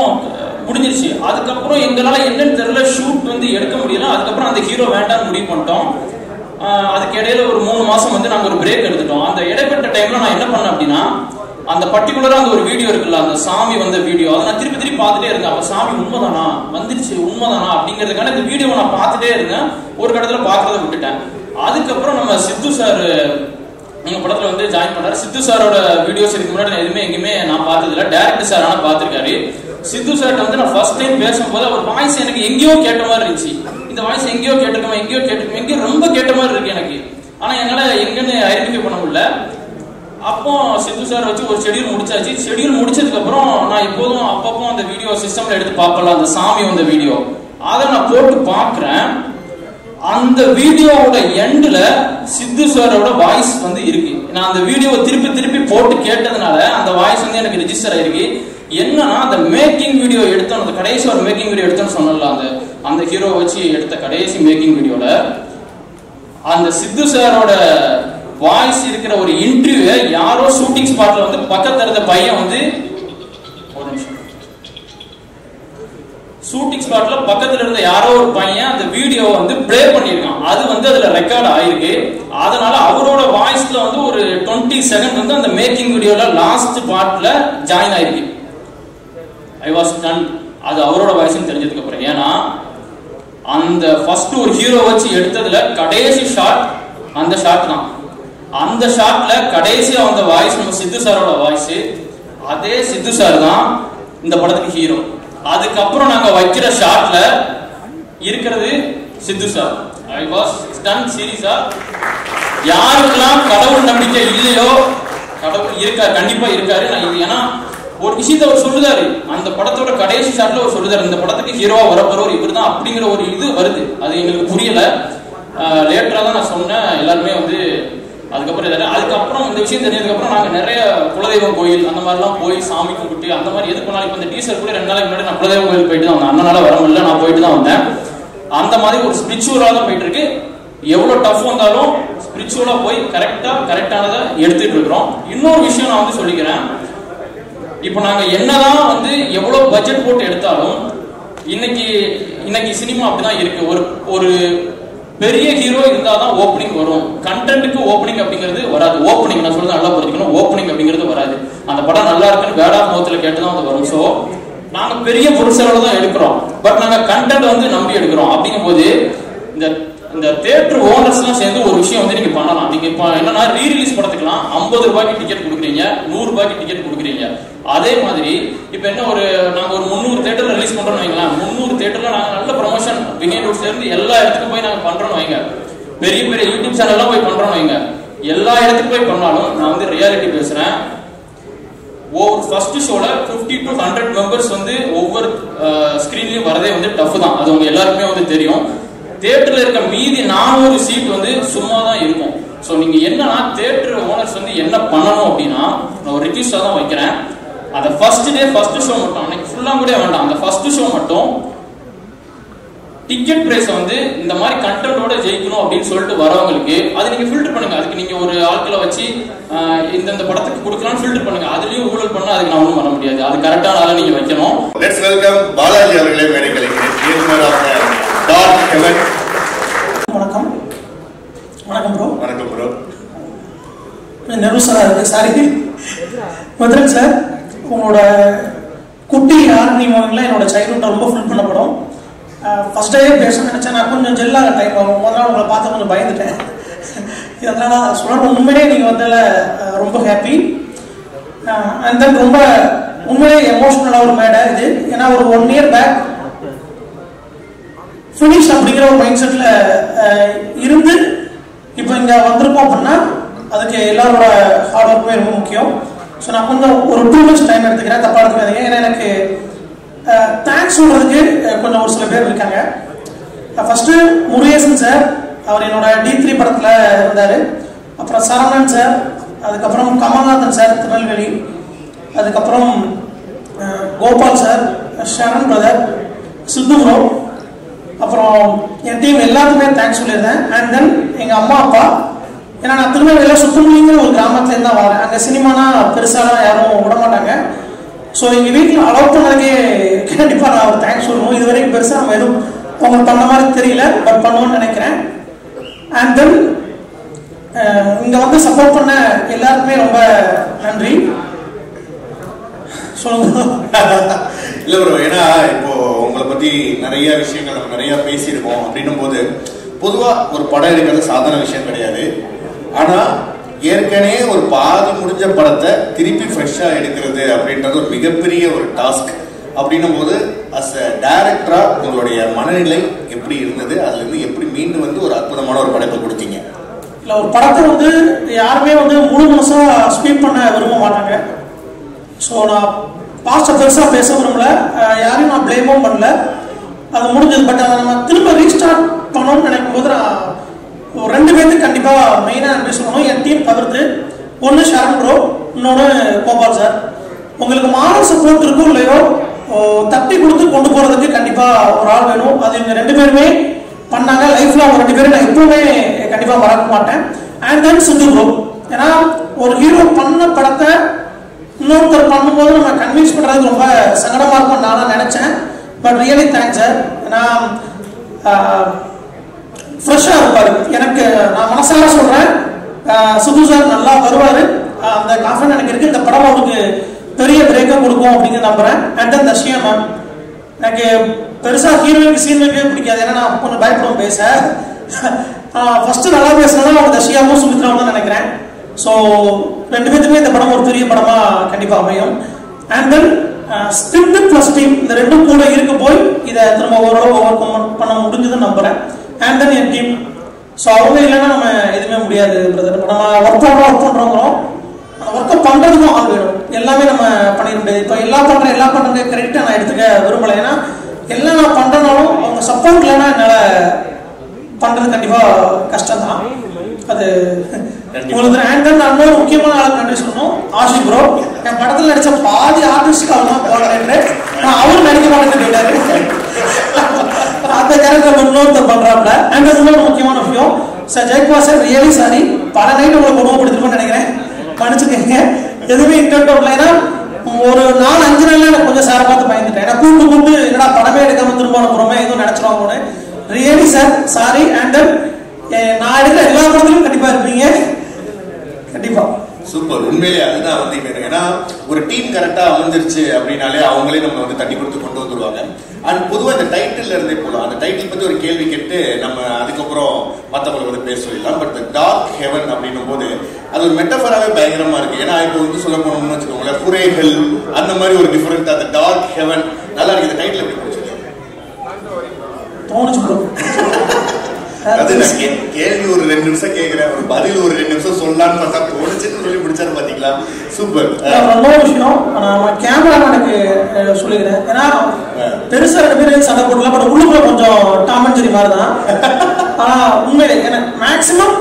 முடிஞ்சிருச்சு. அதுக்கப்புறம் எங்களால என்னன்னு தெரியல, ஷூட் வந்து எடுக்க முடியல. அதுக்கப்புறம் அந்த ஹீரோ வேண்டாம்னு முடிவு பண்ணிட்டோம். அதுக்கு இடையில ஒரு 3 மாசம் வந்து நாங்க ஒரு பிரேக் எடுத்துட்டோம். அந்த இடைப்பட்ட டைம்ல நான் என்ன பண்ணேன் அப்படின்னா, அந்த பர்டிகுலரா அந்த ஒரு வீடியோ இருக்குல்ல, அந்த சாமி வந்த வீடியோ, அதை நான் திருப்பி பார்த்துட்டே இருந்தேன். அப்ப சாமி உண்மைதானா வந்துருச்சு, உண்மைதானா அப்படிங்கிறதுக்கான இந்த வீடியோவை நான் பார்த்துட்டே இருந்தேன். ஒரு கடத்துல பாக்குறத விட்டுட்டேன். அதுக்கப்புறம் நம்ம சித்து சார் எங்க படத்துல வந்து ஜாயின் பண்ணாரு. சித்து சாரோட வீடியோஸ் இதுக்கு முன்னாடி நான் எங்கேயுமே நான் பார்த்தது இல்லை. டைரக்டர் சார் ஆனா பார்த்திருக்காரு. சித்து சார்ட்ட வந்து நான் ஃபர்ஸ்ட் டைம் பேசும்போது அவர் வாய்ஸ் எனக்கு எங்கேயோ கேட்ட மாதிரி இருந்துச்சு. இந்த வாய்ஸ் எங்கேயோ கேட்டிருக்கோம், எங்கேயோ ரொம்ப கேட்ட மாதிரி இருக்கு எனக்கு. ஆனா என்னால எங்கன்னு ஐடென்டிஃபை பண்ண முடியல. அப்போ சித்து சார் வச்சு ஒரு ஷெடியூல் முடிச்சாச்சு. ஷெடியூல் முடிச்சதுக்கு அப்புறம் நான் இப்போதும் அப்பப்போ அந்த வீடியோ சிஸ்டம்ல எடுத்து பார்ப்பல, அந்த சாமி வந்த வீடியோ, அதை நான் போட்டு பார்க்கிறேன். அந்த வீடியோவோட எண்ட்ல சித்து சாரோட வாய்ஸ் வந்து இருக்கு. நான் அந்த வீடியோவை திருப்பி போட்டு கேட்டதுனால அந்த வாய்ஸ் வந்து எனக்கு ரெஜிஸ்டர் ஆயிருக்கு. என்னன்னா, அந்த மேக்கிங் வீடியோ எடுத்தோம், அந்த கடைசி ஒரு மேக்கிங் வீடியோ எடுத்தோம்னு சொன்னல, அந்த ஹீரோ வச்சு எடுத்த கடைசி மேக்கிங் வீடியோல அந்த சித்து சாரோட வாய்ஸ் இருக்கிற ஒரு இன்டர்வியூ யாரோ ஷூட்டிங் ஸ்பாட்ல வந்து பக்கத்துல இருந்த பையன் வந்து, ஒரு நிமிஷம், ஷூட்டிங் ஸ்பாட்ல பக்கத்துல இருந்த யாரோ ஒரு பையன் அந்த வீடியோ வந்து பிளே பண்ணிருக்கான். அது வந்து அதுல ரெக்கார்ட் ஆயிருக்கு. அதனால அவரோட வாய்ஸ்ல வந்து ஒரு 20 செகண்ட் வந்து அந்த மேக்கிங் வீடியோல லாஸ்ட் பார்ட்ல ஜாயின் ஆயிருக்கு. I was done. அது அவரோட வாய்ஸ்னு தெரிஞ்சதுக்கு அப்புறம், ஏன்னா அந்த ஃபர்ஸ்ட் ஒரு ஹீரோ வச்சு எடுத்ததுல கடைசி ஷாட் அந்த ஷாட் தான். அந்த ஷாட்ல கடைசியா வந்த வாய்ஸ் நம்ம சித்து சாரோட வாய்ஸ். அதே சித்து சார் தான் இந்த படத்துக்கு ஹீரோ. அதுக்கப்புறம் நாங்க வைக்கிற ஷாட்ல இருக்கிறது சித்து சார். ஐ வாஸ் ஸ்டன் சீரியஸா. யாருக்கெல்லாம் கடவுள் நம்பிக்கை இல்லையோ, கடவுள் இருக்காரு, கண்டிப்பா இருக்காரு. நான் இது ஏன்னா ஒரு விஷயத்த அவர் சொல்லுதாரு, அந்த படத்தோட கடைசி ஷாட்ல அவர் சொல்லுதாரு, இந்த படத்துக்கு ஹீரோவா வரப்போறவர் இவர் தான் அப்படிங்கிற ஒரு இது வருது. அது எங்களுக்கு புரியல. லேட்டரா தான் நான் சொன்னேன். எல்லாருமே வந்து அதுக்கப்புறம் இந்த விஷயம் தெரிஞ்சதுக்கு அப்புறம் நாங்க நிறைய குலதெய்வம் கோயில் அந்த மாதிரிலாம் போய் சாமி கும்பிட்டு அந்த மாதிரி எது பண்ணாலும், இப்ப இந்த டீசர் கூட 2 நாளைக்கு முன்னாடி நான் குலதெய்வம் கோயில் போயிட்டு தான் வந்தேன். அண்ணனால வர முடியல, நான் போயிட்டு தான் வந்தேன். அந்த மாதிரி ஒரு ஸ்பிரிச்சுவலா தான் போயிட்டு இருக்கு. எவ்வளவு டஃப் வந்தாலும் ஸ்பிரிச்சுவலா போய் கரெக்டானதை எடுத்துட்டு இருக்கிறோம். இன்னொரு விஷயம் நான் வந்து சொல்லிக்கிறேன். இப்ப நாங்க என்னதான் வந்து எவ்வளவு பட்ஜெட் போட்டு எடுத்தாலும் இன்னைக்கு சினிமா அப்படிதான் இருக்கு. ஒரு பெரிய ஹீரோ இருந்தாதான் ஓப்பனிங் வரும். கண்டென்ட்டுக்கு ஓப்பனிங் அப்படிங்கிறது வராது. ஓப்பனிங் நான் சொல்றது நல்லா புரிஞ்சுக்கணும். ஓப்பனிங் அப்படிங்கிறது வராது. அந்த படம் நல்லா இருக்குன்னு வேடா முகத்துல கேட்டுதான் வந்து வரும். சோ நாங்க பெரிய பொருட்செலவு தான் எடுக்கிறோம். பட் நாங்க கண்டென்ட் வந்து நம்பி எடுக்கிறோம். அப்படிங்கும் போது இந்த இந்த தியேட்டர் ஓனர்ஸ்லாம் சேர்ந்து ஒரு விஷயம் வந்து நீங்க பண்ணலாம். நீங்க இப்போ என்னன்னா ரீரிலீஸ் படத்துக்கலாம் 50 ரூபாய்க்கு டிக்கெட் கொடுக்குறீங்க, 100 ரூபாய்க்கு டிக்கெட் கொடுக்குறீங்க. அதே மாதிரி இப்போ என்ன நாங்க ஒரு 300 தியேட்டர்ல ரிலீஸ் பண்றோம்னு வைங்களேன். 300 தியேட்டர்ல நாங்க நல்ல ப்ரமோஷன் பிகினிங் ரூட்ஸ்ல இருந்து எல்லா இடத்துக்கும் போய் நாங்க பண்றோம்னு வைங்க. பெரிய பெரிய யூடியூப் சேனல்லாம் போய் பண்றோம்னு வைங்க. எல்லா இடத்துக்கும் போய் பண்ணாலும் நான் வந்து ரியாலிட்டி பேசுறேன். ஒவ்வொரு ஃபர்ஸ்ட் ஷோல 50 to 100 மெம்பர்ஸ் வந்து ஒவ்வொரு ஸ்கிரீன்லயும் வரதே வந்து டஃப் தான். அது உங்க எல்லாருக்குமே வந்து தெரியும். தியேட்டர்ல இருக்க மீதி 400 சீட் வந்து சும்மா தான் இருக்கும். ஸோ நீங்க என்னன்னா தியேட்டர் ஓனர்ஸ் வந்து என்ன பண்ணணும் அப்படின்னா, நான் ஒரு ரிக்வெஸ்டா தான் வைக்கிறேன். அந்த ஃபர்ஸ்ட் டே ஃபர்ஸ்ட் ஷோ மட்டும், அன்னைக்கு ஃபுல்லா கூட வேண்டாம், அந்த ஃபர்ஸ்ட் ஷோ மட்டும் டிக்கெட் பிரைஸ் வந்து இந்த மாதிரி கண்டென்ட்டோட ஜெயிக்கணும் அப்படின்னு சொல்லிட்டு வரவங்களுக்கு அது நீங்க ஃபில்டர் பண்ணுங்க. அதுக்கு நீங்க ஒரு ஆட்களை வச்சு இந்த படத்துக்கு கொடுக்கலாம்னு ஃபில்டர் பண்ணுங்க. அதுலயும் ஊழல் பண்ணா அதுக்கு நான் ஒன்றும் பண்ண முடியாது. அது கரெக்டான ஆளை நீங்க வைக்கணும். லெட்ஸ் வெல்கம் பாலாஜி அவர்களே மேடைகளுக்கு. Dark heaven. வணக்கம். வணக்கம் ப்ரோ. வணக்கம் ப்ரோ. நெருசரா இருக்கு, சாரி. மதுரன் சார், உங்களோட குட்டி ஆர்மி மூவிங்லாம் என்னோட சைல்ட்ஹுட் ரொம்ப ஃபுல் பண்ண படம். ஃபர்ஸ்ட் டே பேச நினைச்சேன், நான் கொஞ்சம் ஜெல்லாக டைம் ஆகும். முதல்ல உங்களை பார்த்து கொஞ்சம் பயந்துட்டேன். இதனால சொல்ல உண்மையிலே நீங்கள் வந்ததில் ரொம்ப ஹாப்பி. அண்ட் தென் ரொம்ப உண்மையிலே எமோஷனலாக ஒரு மேடை இது. ஏன்னா ஒரு 1 year பேக் ஃபினிஷ் அப்படிங்கிற ஒரு மைண்ட் செட்டில் இருந்து இப்போ இங்கே வந்திருக்கோம் அப்படின்னா அதுக்கு எல்லாரோட ஹார்ட் ஒர்க்குமே ரொம்ப முக்கியம். ஸோ நான் கொஞ்சம் ஒரு 2 months டைம் எடுத்துக்கிறேன், தப்பாக எடுத்துக்காதீங்க. ஏன்னா எனக்கு தேங்க்ஸ் சொல்றதுக்கு கொஞ்சம் ஒரு சில பேர் இருக்காங்க. ஃபர்ஸ்ட் முருகேசன் சார், அவர் என்னோட D3 படத்தில் இருந்தார். அப்புறம் சரவணன் சார், அதுக்கப்புறம் கமல்நாதன் சார் திருநெல்வேலி, அதுக்கப்புறம் கோபால் சார், ஷரண் பிரதர், சித்து ப்ரோ, அப்புறம் என் டீம் எல்லாத்துக்குமே தேங்க்ஸ் சொல்லியிருந்தேன். அண்ட் தென் எங்கள் அம்மா அப்பா, ஏன்னா நான் திருநெல்வேலியில் சுத்தமல்லிங்கிற ஒரு கிராமத்துலேருந்து தான் வரேன். அங்கே சினிமானா பெருசாலாம் யாரும் விட மாட்டாங்க. ஸோ எங்கள் வீட்டில் அலோவ் பண்ணதுக்கே கண்டிப்பாக நான் ஒரு தேங்க்ஸ் சொல்லணும். இது வரைக்கும் பெருசாக நம்ம எதுவும் உங்களுக்கு பண்ண மாதிரி தெரியல, பட் பண்ணுவோன்னு நினைக்கிறேன். அண்ட் தென் இங்கே வந்து சப்போர்ட் பண்ண எல்லாருக்குமே ரொம்ப நன்றி. சொல்லுங்க. இல்லை ப்ரோ, ஏன்னா இப்போ உங்களை பற்றி நிறைய விஷயங்கள் நம்ம நிறைய பேசியிருக்கோம். அப்படின்னும் போது பொதுவாக ஒரு படம் எடுக்கிறது சாதாரண விஷயம் கிடையாது. ஆனால் ஏற்கனவே ஒரு பாதி முடிஞ்ச படத்தை திருப்பி ஃப்ரெஷ்ஷாக எடுக்கிறது அப்படின்றது ஒரு மிகப்பெரிய ஒரு டாஸ்க். அப்படின்னும் போது அஸ் அ டைரக்டரா உங்களுடைய மனநிலை எப்படி இருந்தது? அதுல இருந்து எப்படி மீண்டும் வந்து ஒரு அற்புதமான ஒரு படைப்பை கொடுத்தீங்க? இல்லை, ஒரு படத்தை வந்து யாருமே வந்து முழு மனசா ஸ்பீட் பண்ண விரும்ப மாட்டாங்க. ஸோ நான் பாஸ்ட் பெருசாக பேச விரும்பல, யாரையும் நான் பிளேமும் பண்ணல. அது முடிஞ்சது. பட் அதை நம்ம திரும்ப ரீஸ்டார்ட் பண்ணணும்னு நினைக்கும் போது நான் ஒரு 2 பேருக்கு கண்டிப்பாக மெயினாக நன்றி சொல்லணும். என் டீம் தவிர்த்து, ஒன்று ஷரண் ப்ரோ, இன்னொன்று கோபால் சார். உங்களுக்கு மாரல் சப்போர்ட் இருக்கும் இல்லையோ, தட்டி கொடுத்து கொண்டு போகிறதுக்கு கண்டிப்பாக ஒரு ஆள் வேணும். அது இவங்க 2 பேருமே பண்ணாங்க. லைஃப்பில் அவங்க 2 பேரும் நான் எப்பவுமே கண்டிப்பாக மறக்க மாட்டேன். அண்ட் தென் சித்து ப்ரோ, ஏன்னா ஒரு ஹீரோ பண்ண படத்தை இன்னொருத்தர் பண்ணும்போது நம்ம கன்வின்ஸ் பண்ணுறதுக்கு ரொம்ப சங்கடமாக இருக்கும் நான் நினச்சேன். But really thanks sir. ஏன்னா ஃப்ரெஷ்ஷாக இருப்பார். எனக்கு நான் மனசார சொல்கிறேன், சித்து சார் நல்லா வருவார். அந்த கான்ஃபிடன்ஸ் எனக்கு இருக்குது. இந்த படம் அவருக்கு பெரிய பிரேக்கப் கொடுக்கும் அப்படின்னு நம்புகிறேன். அண்ட் தென் தர்ஷியா மேம், எனக்கு பெருசாக ஹீரோயினுக்கு சீன் வைக்கவே பிடிக்காது. ஏன்னா நான் கொஞ்சம் பயப்படுவோம் பேச. ஃபஸ்ட்டு நல்லா பேசுனதா அவங்க தர்ஷியாவும் சுமித்ராவும் தான் நினைக்கிறேன். ஸோ 2 பேருக்குமே இந்த படம் ஒரு பெரிய படமாக கண்டிப்பாக அமையும். And then script plus team, இந்த 2ம் கூட இருக்க போய் இதை திரும்ப ஓரளவு ஓவர் கம் பண்ண முடிஞ்சதுன்னு நம்புகிறேன். And then N team, so அவங்க இல்லைன்னா நம்ம எதுவுமே முடியாது பிரதர். இப்போ நம்ம ஒர்க் பண்ணுறோங்கிறோம், ஒர்க்கை பண்ணுறதுக்கும் ஆள் வேணும். எல்லாமே நம்ம பண்ணிட முடியாது. இப்போ எல்லாம் பண்ணுறது கரெக்டாக நான் எடுத்துக்க விரும்பலை. ஏன்னா எல்லாம் நான் பண்ணுறனாலும் அவங்க சப்போர்ட் இல்லைன்னா என்னால் பண்ணுறது கண்டிப்பாக கஷ்டம் தான். அது உங்களுக்கு. அண்ட் தென் நான் இன்னொரு முக்கியமான ஆளுக்கு நன்றி சொல்லணும், ஆஷி ப்ரோ. என் படத்தில் நடித்த பாதி ஆர்டிஸ்ட்க்கு அவர் தான் போடுறேன். நான் அவரும் நடிக்க மாட்டேன்னு போயிட்டாரு. அந்த கேரக்டர் இன்னொருத்தர் பண்றாப்ல. அண்ட் இன்னொரு முக்கியமான விஷயம், sir Jayakumar sir, really sorry, பல நைட் உங்களை கொடுமைப்படுத்திருப்பேன்னு நினைக்கிறேன், மன்னிச்சுக்கங்க. எதுவுமே இன்டர்ட் வரல. ஏன்னா ஒரு 4-5 நாள்ல எனக்கு கொஞ்சம் சாரை பார்த்து பயந்துட்டேன். ஏன்னா கூப்பிட்டு என்னடா படமே எடுக்காம திரும்ப அனுப்புறோமே எதுவும் நினைச்சிருவாங்கன்னு. Really sir sorry. And then நான் எடுக்கிற எல்லா படத்திலும் கண்டிப்பா இருப்பீங்க, கண்டிப்பா. சூப்பர். உண்மையிலே அதுதான் வந்து இப்போ ஏன்னா ஒரு டீம் கரெக்டா அமைஞ்சிருச்சு அப்படின்னாலே அவங்களே நம்ம வந்து தட்டி கொடுத்து கொண்டு வந்துருவாங்க. அண்ட் பொதுவாக இந்த டைட்டில் இருந்தே போகலாம். அந்த டைட்டில் பத்தி ஒரு கேள்வி கேட்டு நம்ம அதுக்கப்புறம் மற்றவங்களுக்கு வந்து பேர் சொல்லிடலாம். பட் டார்க் ஹெவன் அப்படின்னும் போது அது ஒரு மெட்டஃபராகவே பயங்கரமா இருக்கு. ஏன்னா இப்போ வந்து சொல்ல போனோம்னு வச்சுக்கோங்களேன், புரேகள் அந்த மாதிரி ஒரு டிஃபரெண்ட். அந்த டார்க் ஹெவன் நல்லா இருக்கு. இந்த டைட்டில் எப்படி பிடிச்சது? தோணுச்சு ப்ரோ. அது கேள்வி ஒரு 2 நிமிஷம் கேட்கிறேன், ஒரு பதில் ஒரு 2 நிமிஷம் சொல்லலான்னு பார்த்தா தோணுச்சுன்னு சொல்லி பிடிச்சாரு பாத்தீங்களா? சூப்பர். இன்னொரு விஷயம் நான் கேமராமேனுக்கு சொல்லிக்கிறேன். ஏன்னா பெருசா 2 பேரும் சண்டை போடலாம், பட் உள்ளுக்குள்ள கொஞ்சம் டாம் அண்ட் ஜெர்ரி மாதிரி தான். ஆனா உண்மையிலே எனக்கு மேக்சிமம்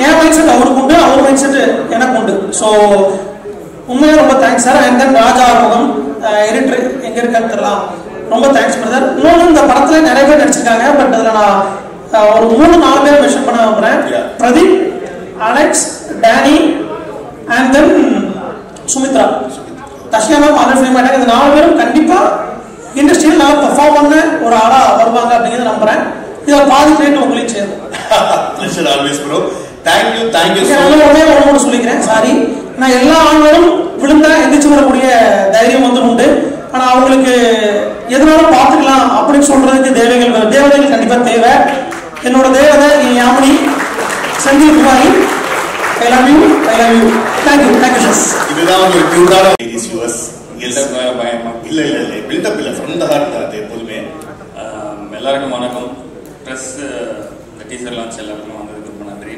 என் மைண்ட் செட் அவருக்கு உண்டு, அவர் மைண்ட் செட் எனக்கு உண்டு. ஸோ உண்மையாக ரொம்ப thanks sir. And then Raja Arumugam editor எங்க இருக்கான்னு தெரியலாம், ரொம்ப தேங்க்ஸ் பிரதர். இன்னொன்று இந்த படத்துல நிறைய பேர் நடிச்சிருக்காங்க, பட் அதில் நான் ஒரு 3-4 பேர் மென்ஷன் பண்ண விரும்புறேன். Pradeep, Alex, Danny and then Sumithra. Dashya ma'am other film ஆயிட்டாங்க. இந்த 4 பேரும் கண்டிப்பா இண்டஸ்ட்ரியில் நல்லா பெர்ஃபார்ம் பண்ண ஒரு ஆளா வருவாங்க அப்படிங்கிறத நம்புறேன். இதை பாதி கிரேட் உங்களுக்கு சேரும். Pleasure always bro. Thank you thank you. ஒன்று சொல்லிக்கிறேன், சாரி. நான் எல்லா ஆண்களும் விழுந்தா எந்திரிச்சு வரக்கூடிய தைரியம் வந்து உண்டு. ஆனா அவங்களுக்கு எதனாலும் பார்த்துக்கலாம் அப்படின்னு சொல்றதுக்கு தேவதைகள் கண்டிப்பா தேவை. என்னோட தேவதை யாமினி செந்தில் குமாரி. I love you. Thank you sir. இதுதான் ஒரு கியூட்டான லேடிஸ் யூஎஸ். இல்ல பில்டப் இல்ல, ஃப்ரம் தி ஹார்ட். அது எப்போதுமே. எல்லாருக்கும் வணக்கம். ப்ரெஸ் இந்த டீசர் லான்ச் எல்லாருக்கும் வந்ததுக்கு ரொம்ப நன்றி.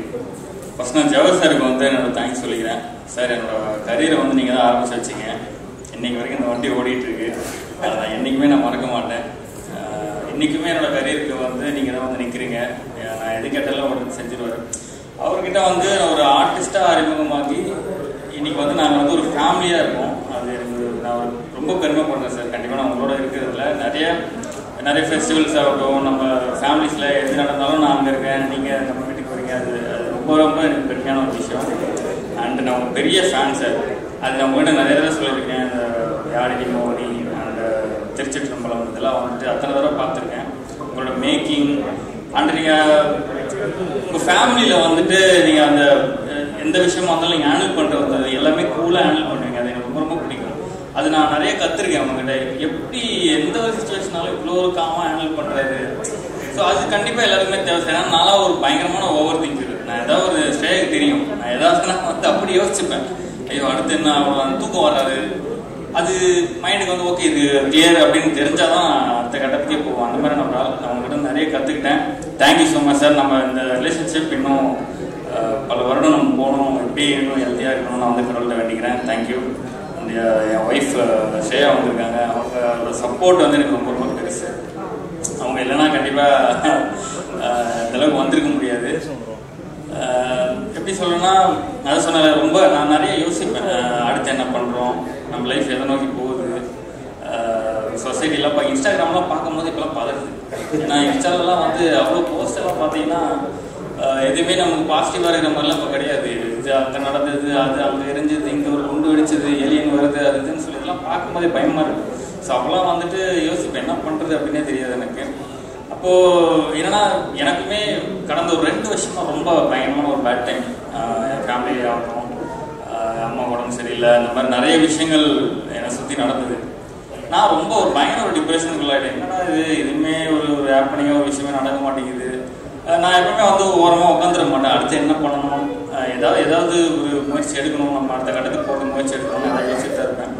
ஃபர்ஸ்ட் நான் ஜவஹர் சாருக்கு வந்து என்னோட தேங்க்ஸ் சொல்லிக்கிறேன். சார் என்னோட கரியரை வந்து நீங்கள் தான் ஆரம்பிச்சு வச்சிங்க. இன்னைக்கு வரைக்கும் இந்த வண்டி ஓடிட்டு இருக்கு. நான் என்றைக்குமே நான் மறக்க மாட்டேன். இன்றைக்குமே என்னோட கரியருக்கு வந்து நீங்கள் தான் வந்து நிற்கிறீங்க. நான் எது கேட்டாலும் உடனே செஞ்சுருவார். அவர்கிட்ட வந்து ஒரு ஆர்டிஸ்டாக அறிமுகமாகி இன்னைக்கு வந்து நாங்கள் வந்து ஒரு ஃபேமிலியாக இருக்கோம். அது எனக்கு நான் ரொம்ப பெருமைப்படுறேன் சார். கண்டிப்பாக நான் உங்களோட இருக்கிறதுல நிறைய ஃபெஸ்டிவல்ஸ் ஆகட்டும், நம்ம ஃபேமிலிஸில் எது நடந்தாலும் நான் அங்கே இருக்கேன், நீங்கள் நம்ம வீட்டுக்கு வரீங்க. அது ரொம்ப எனக்கு பெருமையான ஒரு விஷயம். அண்ட் நான் ஒரு பெரிய ஃபேன் சார். அது நான் உங்கள்கிட்ட நிறைய தடவை சொல்லியிருக்கேன். இந்த யாழினி மோகினி அண்ட் திருச்சிற்றம்பலம் இதெல்லாம் வந்துட்டு அத்தனை தடவை பார்த்துருக்கேன். உங்களோட மேக்கிங் அண்ட் நீங்கள் உங்கள் ஃபேமிலியில் வந்துட்டு நீங்கள் அந்த எந்த விஷயமா இருந்தாலும் நீங்கள் ஹேண்டில் பண்ணுறது எல்லாமே கூலாக ஹேண்டில் பண்ணுவீங்க. அது எனக்கு ரொம்ப பிடிக்கும். அது நான் நிறைய கற்றுருக்கேன் அவங்ககிட்ட. எப்படி எந்த ஒரு சுச்சுவேஷனாலும் இவ்வளோ ஒரு காமாக ஹேண்டில் பண்ணுறது. ஸோ அது கண்டிப்பாக எல்லாருக்குமே தேவை சார். ஏன்னா நான்லாம் ஒரு பயங்கரமான ஓவர் திங்கர். நான் ஏதாவது ஒரு ஸ்டேஜுக்கு தெரியும், நான் ஏதாவது நான் வந்து அப்படி யோசிச்சுப்பேன். ஐயோ அடுத்து என்ன அவ்வளோ தூக்கம் வராது. அது மைண்டுக்கு வந்து ஓகே இது கிளியர் அப்படின்னு தெரிஞ்சாதான் அடுத்த கட்டத்துக்கே போவோம். அந்த மாதிரி நான் அவங்ககிட்ட நிறைய கற்றுக்கிட்டேன். Thank you so much sir. நம்ம இந்த ரிலேஷன்ஷிப் இன்னும் பல வருடம் நம்ம போகணும், எப்படி இன்னும் ஹெல்த்தியாக இருக்கணும்னு நான் வந்து கடவுள்கிட்ட வேண்டிக்கிறேன். தேங்க்யூ. என் ஒய்ஃப் ஷேயா வந்திருக்காங்க. அவங்களோட சப்போர்ட் வந்து எனக்கு ரொம்ப பெருசு. அவங்க இல்லைன்னா கண்டிப்பாக இந்தளவுக்கு வந்திருக்க முடியாது. எப்படி சொல்லணும்னா அதை சொன்ன ரொம்ப நான் நிறைய யோசிப்பேன். அடுத்து என்ன பண்ணுறோம், நம்ம லைஃப் எதை நோக்கி போகுது, சொசைட்டிலாம் இன்ஸ்டாகிராம்லாம் பார்க்கும்போது இப்போலாம் பதறுது. ஏன்னா இன்ஸ்டாலெலாம் வந்து அவ்வளோ போஸ்டெல்லாம் பார்த்தீங்கன்னா எதுவுமே நமக்கு பாசிட்டிவாக இருக்கிற மாதிரிலாம் இப்போ கிடையாது. இது அங்கே நடந்தது, அது அங்கே எரிஞ்சது, இங்கே ஒரு குண்டு வெடிச்சது, எலியன் வருது, அது இதுன்னு சொல்லி இதெல்லாம் பார்க்கும்போதே பயமாக இருக்குது. ஸோ அப்போலாம் வந்துட்டு யோசிப்பேன் என்ன பண்ணுறது அப்படின்னே தெரியாது எனக்கு. அப்போது என்னன்னா எனக்குமே கடந்த ஒரு 2 வருஷமா ரொம்ப பயங்கரமான ஒரு பேட் டைம். என் ஃபேமிலி ஆகட்டும், அம்மா உடம்பு சரியில்லை, இந்த மாதிரி நிறைய விஷயங்கள் என்னை சுற்றி நடந்தது. நான் ரொம்ப ஒரு பயங்கர ஒரு டிப்ரெஷனுக்குள்ளாயிட்டேன். என்னடா இதுவுமே ஒரு ஹேப்பனிங்காக ஒரு விஷயமே நடக்க மாட்டேங்குது. நான் எப்பவுமே வந்து ஓரமாக உட்காந்துட மாட்டேன். அடுத்து என்ன பண்ணணும், ஏதாவது ஒரு முயற்சி எடுக்கணும், நம்ம அடுத்த கட்டத்துக்கு போகிற முயற்சி எடுக்கணும்னு நான் யோசிச்சுட்டு தான் இருப்பேன்.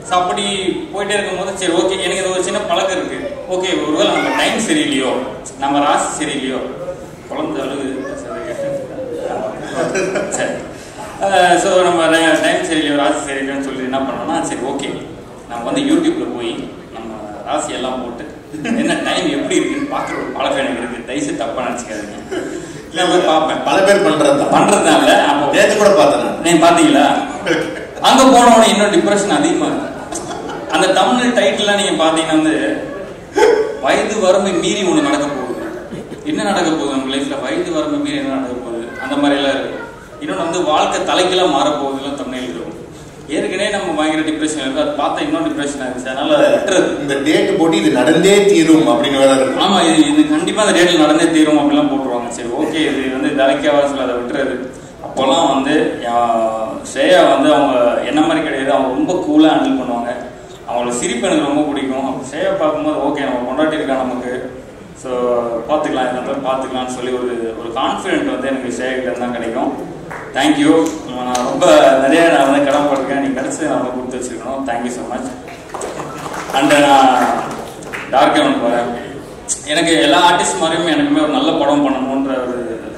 ஸோ அப்படி போயிட்டே இருக்கும்போது சரி ஓகே எனக்கு இது ஒரு சின்ன பழக்கம் இருக்குது. ஓகே ஒருவேளை நம்ம டைம் சரியில்லையோ, நம்ம ராசி சரியில்லையோ, குழந்தை அழுது சரி ஸோ நம்ம டைம் சரியில்லையோ ராசி சரியில்லையோன்னு சொல்லி என்ன பண்ணோம்னா சரி ஓகே நம்ம வந்து யூடியூப்பில் போய் நம்ம ராசியெல்லாம் போட்டு என்ன டைம் எப்படி இருக்குன்னு பார்க்குற ஒரு பழக்கம் எனக்கு இருக்குது. தயவுசெய்து தப்பாக நினச்சிக்காதீங்க. நான் போய் பார்ப்பேன். பல பேர் பண்ணுறதுனால அப்போ நேற்று கூட பார்த்தேன். நீங்கள் பார்த்தீங்களா? அங்கே போனோடனே இன்னும் டிப்ரெஷன் அதிகமாக இருக்கு. அந்த தமிழ் டைட்டில்லாம் நீங்கள் பார்த்தீங்கன்னா வந்து வயது வரம்பை மீறி ஒன்று நடக்க போகுது. என்ன நடக்க போகுது நம்ம லைஃப்பில்? வயது வரம்பை மீறி என்ன நடக்க போகுது அந்த மாதிரிலாம் இருக்குது. இன்னொன்று வந்து வாழ்க்கை தலைக்கெல்லாம் மாறப்போகுதுலாம் தமிழ் இருக்கும். ஏற்கனவே நம்ம பயங்கர டிப்ரெஷன் இருக்கு, அது பார்த்தா இன்னும் டிப்ரெஷன் ஆயிடுச்சு. அதனால இந்த டேட் போட்டு இது நடந்தே தீரும் அப்படின்னு வேற இருக்கு. ஆமா இது கண்டிப்பா அந்த டேட்ல நடந்தே தீரும் அப்படிலாம் போட்டுருவாங்க. சரி ஓகே இது வந்து தலைக்காவாசில் அதை விட்டுறது. அப்போல்லாம் வந்து ஸ்ரேயா வந்து அவங்க என்ன மாதிரி கிடையாது, அவங்க ரொம்ப கூலாக ஹேண்டில் பண்ணுவாங்க. அவங்களோட சிரிப்பு எனக்கு ரொம்ப பிடிக்கும். அப்போ ஸ்ரேயா பார்க்கும்போது ஓகே நம்ம கொண்டாட்டி இருக்கா நமக்கு. ஸோ பார்த்துக்கலாம், இருந்தாலும் பார்த்துக்கலாம்னு சொல்லி ஒரு கான்ஃபிடென்ட் வந்து எனக்கு ஷேகிட்ட தான் கிடைக்கும். தேங்க்யூ. நான் ரொம்ப நிறைய நான் வந்து கடமைப்பட்டிருக்கேன். நீ கிடச்சி நான் ரொம்ப கொடுத்து வச்சுருக்கணும். Thank you so much. அண்ட் நான் டார்க் ஹெவன் போகிறேன். எனக்கு எல்லா ஆர்டிஸ்ட் மாதிரியுமே எனக்குமே ஒரு நல்ல படம் பண்ணணுன்ற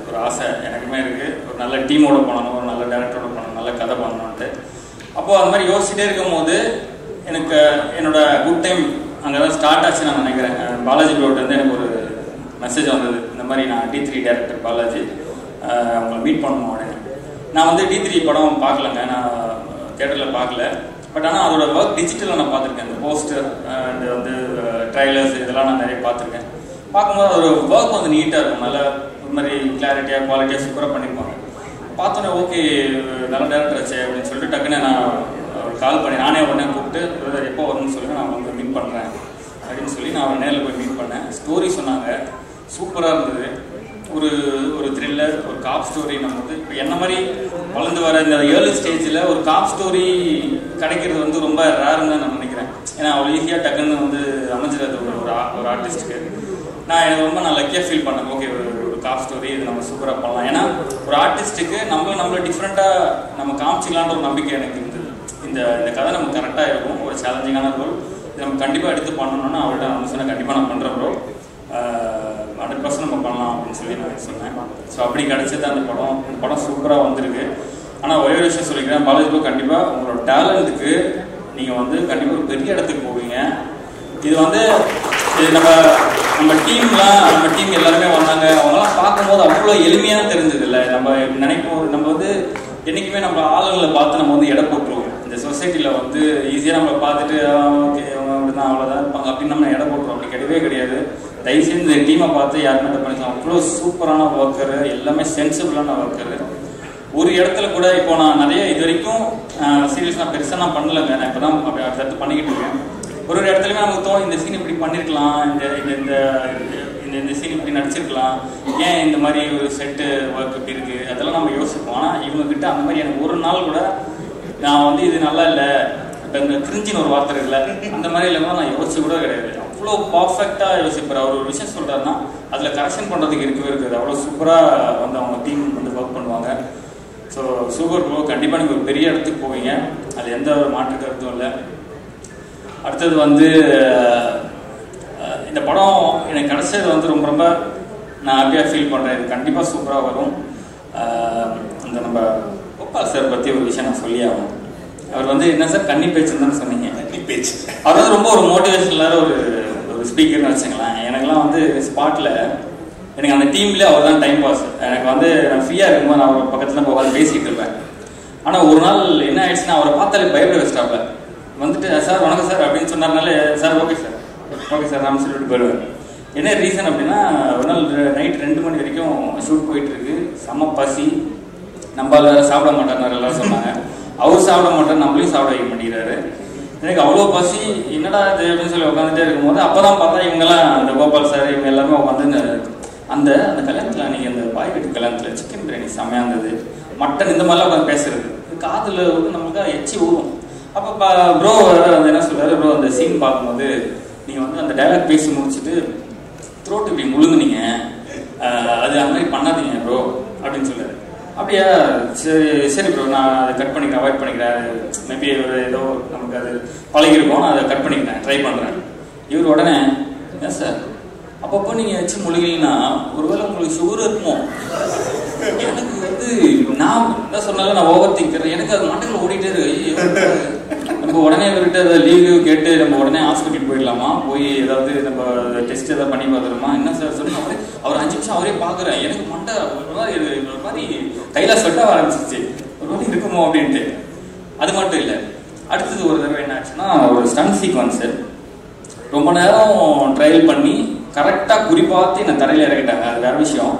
ஒரு ஆசை எனக்குமே இருக்குது. ஒரு நல்ல டீமோட பண்ணணும், ஒரு நல்ல டேரக்டரோட பண்ணணும், நல்ல கதை பண்ணணுன்ட்டு. அப்போது அது மாதிரி யோசிச்சுட்டே இருக்கும் போது எனக்கு என்னோட குட் டைம் அங்கே தான் ஸ்டார்ட் ஆச்சு நான் நினைக்கிறேன். பாலாஜி ப்ரோட்டேருந்து எனக்கு ஒரு மெசேஜ் வந்தது, இந்த மாதிரி நான் D3 டேரக்டர் பாலாஜி அவங்களை மீட் பண்ணணும் அப்படின்னு. நான் வந்து D3 படம் பார்க்கலங்க, நான் தியேட்டரில் பார்க்கல. பட் ஆனால் அதோட ஒர்க் டிஜிட்டலில் நான் பார்த்துருக்கேன். இந்த போஸ்டர் அண்ட் வந்து ட்ரைலர்ஸ் இதெல்லாம் நான் நிறைய பார்த்துருக்கேன். பார்க்கும்போது அதோட ஒர்க் வந்து நீட்டாக இருக்கும், நல்லா ஒரு மாதிரி கிளாரிட்டியாக குவாலிட்டியாக சூப்பராக பண்ணியிருப்பாங்க. பார்த்தோன்னே ஓகே நல்ல டேரக்டர் ஆச்சு அப்படின்னு சொல்லிட்டு டக்குன்னு நான் கால் பண்ணி நானே உடனே கூப்பிட்டு எப்போ வரணும்னு சொல்லி நான் வந்து மீட் பண்ணுறேன் அப்படின்னு சொல்லி நான் அவரை நேரில் போய் மீட் பண்ணேன். ஸ்டோரி சொன்னாங்க, சூப்பராக இருந்தது. ஒரு த்ரில்லர், ஒரு காப் ஸ்டோரி. நம்ம வந்து இப்போ என்ன மாதிரி வளர்ந்து வர இந்த ஏர்லி ஸ்டேஜில் ஒரு காப் ஸ்டோரி கிடைக்கிறது வந்து ரொம்ப ரேருன்னு தான் நான் நினைக்கிறேன். ஏன்னா அவ்வளோ ஈஸியாக டக்குன்னு வந்து அமைஞ்சிடாது ஒரு ஆர்டிஸ்ட்டுக்கு. நான் எனக்கு ரொம்ப நான் லக்கியாக ஃபீல் பண்ணேன். ஓகே ஒரு காப் ஸ்டோரி இது நம்ம சூப்பராக பண்ணலாம். ஏன்னா ஒரு ஆர்டிஸ்ட்டுக்கு நம்மளை டிஃப்ரெண்ட்டாக நம்ம காமிச்சிக்கலான்ற ஒரு நம்பிக்கை எனக்கு இருந்தது. இந்த கதை நமக்கு கரெக்டாக இருக்கும், ஒரு சேலஞ்சிங்கான ரோல், இது நம்ம கண்டிப்பாக எடுத்து பண்ணணும்னா அவர்கிட்ட நான் சொன்னேன், கண்டிப்பாக நான் பண்ணுறேன் ப்ரோ, 100% நம்ம பண்ணலாம் அப்படின்னு சொல்லி நான் சொன்னேன். ஸோ அப்படி கிடச்சது அந்த படம் சூப்பராக வந்திருக்கு. ஆனால் ஒரே விஷயம் சொல்லிக்கிறேன், பாலாஜி ப்ரோ கண்டிப்பாக உங்களோட டேலண்ட்டுக்கு நீங்கள் வந்து கண்டிப்பாக ஒரு பெரிய இடத்துக்கு போவீங்க. இது வந்து நம்ம டீம் எல்லாருமே வந்தாங்க, அவங்களாம் பார்க்கும்போது அவ்வளோ எளிமையாக தெரிஞ்சது இல்லை. நம்ம நினைப்போம், நம்ம வந்து என்றைக்குமே நம்ம ஆளுங்களை பார்த்து நம்ம வந்து எடை போட்டுருவோம். இந்த சொசைட்டியில் வந்து ஈஸியாக நம்மளை பார்த்துட்டு ஓகே அவங்க அப்படிதான் அவ்வளோதான் இருப்பாங்க அப்படின்னு நம்ம எடை போட்டுருவோம். அப்படி கிடையவே கிடையாது. தயவுசெய்து இந்த டீமை பார்த்து யாருமே இதை பண்ணிக்கலாம். அவ்வளோ சூப்பரான ஒர்க்கரு, எல்லாமே சென்சிபிளான ஒர்க்கரு. ஒரு இடத்துல கூட இப்போ நான் நிறைய இது வரைக்கும் சீரியஸ் நான் பெருசாக நான் பண்ணலைங்க, நான் இப்போ தான் அடுத்தடுத்து பண்ணிக்கிட்டு இருக்கேன். ஒரு இடத்துலையுமே நமக்கு தோணும் இந்த சீன் இப்படி பண்ணியிருக்கலாம், இந்த சீன் இப்படி நடிச்சிருக்கலாம், ஏன் இந்த மாதிரி ஒரு செட்டு ஒர்க் இப்படி இருக்குது, அதெல்லாம் நம்ம யோசிப்போம். ஆனால் இவங்ககிட்ட அந்த மாதிரி எனக்கு ஒரு நாள் கூட நான் வந்து இது நல்லா இல்லை, இப்போ இந்த கிரிஞ்சின்னு ஒரு வார்த்தை இல்லை, அந்த மாதிரி இல்லாமல் நான் யோசிச்சு கூட கிடையாது. அவ்வளோ பர்ஃபெக்டாக யோசிப்பார். அவர் ஒரு விஷயம் சொல்கிறாருன்னா அதில் கரெக்ஷன் பண்ணுறதுக்கு இருக்கவே இருக்குது. அவ்வளோ சூப்பராக வந்து அவங்க டீம் வந்து ஒர்க் பண்ணுவாங்க. ஸோ சூப்பர் ப்ரோ, கண்டிப்பாக நீங்கள் ஒரு பெரிய இடத்துக்கு போவீங்க, அது எந்த ஒரு மாற்று கருத்தும் இல்லை. அடுத்தது வந்து இந்த படம் எனக்கு கிடைச்சது வந்து ரொம்ப நான் ஹாப்பியாக ஃபீல் பண்ணுறேன். இது கண்டிப்பாக சூப்பராக வரும். அந்த நம்ம கோபால் சார் பற்றி ஒரு விஷயம் நான் சொல்லி ஆகணும். அவர் வந்து என்ன சார் கன்னி பேச்சுன்னு தானே சொன்னீங்க? கன்னி பேச்சு. அவர் வந்து ரொம்ப ஒரு மோட்டிவேஷனலான ஒரு ஸ்பீக்கர்னு வச்சுங்களேன். எனக்குலாம் வந்து ஸ்பாட்டில் எனக்கு அந்த டீம்லேயே அவர் தான் டைம் பாஸ். எனக்கு வந்து நான் ஃப்ரீயாக இருக்கும்போது நான் அவர் பக்கத்தில் போகாது பேசிகிட்டு இருப்பேன். ஆனால் ஒரு நாள் என்ன ஆயிடுச்சுன்னா அவரை பார்த்தாலே பயப்பட வச்சிட்டாப்ல. வந்துட்டு சார் வணக்கம் சார் அப்படின்னு சொன்னார்னாலே சார் ஓகே சார் நான் சொல்லிட்டு போயிடுவேன். என்ன ரீசன் அப்படின்னா ஒரு நாள் நைட் 2 மணி வரைக்கும் ஷூட் போயிட்டு இருக்கு, செம்ம பசி, நம்மளால சாப்பிட மாட்டார் எல்லாரும் சொன்னாங்க. அவர் சாப்பிட மாட்டார், நம்மளையும் சாப்பிட வைக்க மாட்டேங்கிறாரு. எனக்கு அவ்வளோ பசி, என்னடா இது அப்படின்னு சொல்லி உட்காந்துட்டே இருக்கும்போது அப்போதான் பார்த்தா இவங்கெல்லாம் அந்த கோபால் சார் இவங்க எல்லாருமே உட்காந்து அந்த கல்யாணத்தில் நீங்கள் அந்த பாய் வீட்டு கல்யாணத்தில் சிக்கன் பிரியாணி செம்மையாக இருந்தது, மட்டன் இந்த மாதிரிலாம் உட்காந்து பேசுறது காதில் வந்து நம்மளுக்கு எச்சி ஊறும். அப்போ ப்ரோ வந்து என்ன சொல்றாரு, ப்ரோ அந்த சீன் பார்க்கும்போது நீங்கள் வந்து அந்த டைலாக் பேசி முடிச்சுட்டு த்ரோட் இப்படி முழுங்குனீங்க, அது அந்த மாதிரி பண்ணாதீங்க ப்ரோ அப்படின்னு சொல்றாரு. அப்படியா சரி ப்ரோ நான் அதை கட் பண்ணிக்கிறேன், அவாய்ட் பண்ணிக்கிறேன், மேபி ஏதோ நமக்கு அது பழகிருக்கோம், நான் அதை கட் பண்ணிக்கிறேன், ட்ரை பண்ணுறேன். இவர் உடனே ஏன் சார் அப்பப்போ நீங்கள் வச்சு முழுகினீங்கன்னா ஒருவேளை உங்களுக்கு சுகர் இருக்குமோ? எனக்கு வந்து நான் என்ன சொன்னாலும் நான் ஓவர் திங்கிறேன், எனக்கு அது மண்டையில் ஓடிட்டே இருக்கு. நம்ம உடனே இவர்கிட்ட அதை லீவு கேட்டு நம்ம உடனே ஹாஸ்பிட்டல் போயிடலாமா, போய் ஏதாவது நம்ம டெஸ்ட் ஏதாவது பண்ணி பார்த்துருமா என்ன சார் சொல்லி அவர் 5 நிமிஷம் அவரே பார்க்குறேன். எனக்கு மண்டை ஒரு மாதிரி கையில சொட்ட ஆரம்பிச்சிச்சு, ஒரு மாதிரி இருக்குமோ அப்படின்ட்டு. அது மட்டும் இல்லை, அடுத்தது ஒரு தடவை என்ன ஆச்சுன்னா ஒரு ஸ்டன் சீக்வன்ஸு ரொம்ப நேரம் ட்ரையல் பண்ணி கரெக்டாக குறிப்பாத்து என்னை தரையில் இறக்கிட்டாங்க. அது வேற விஷயம்.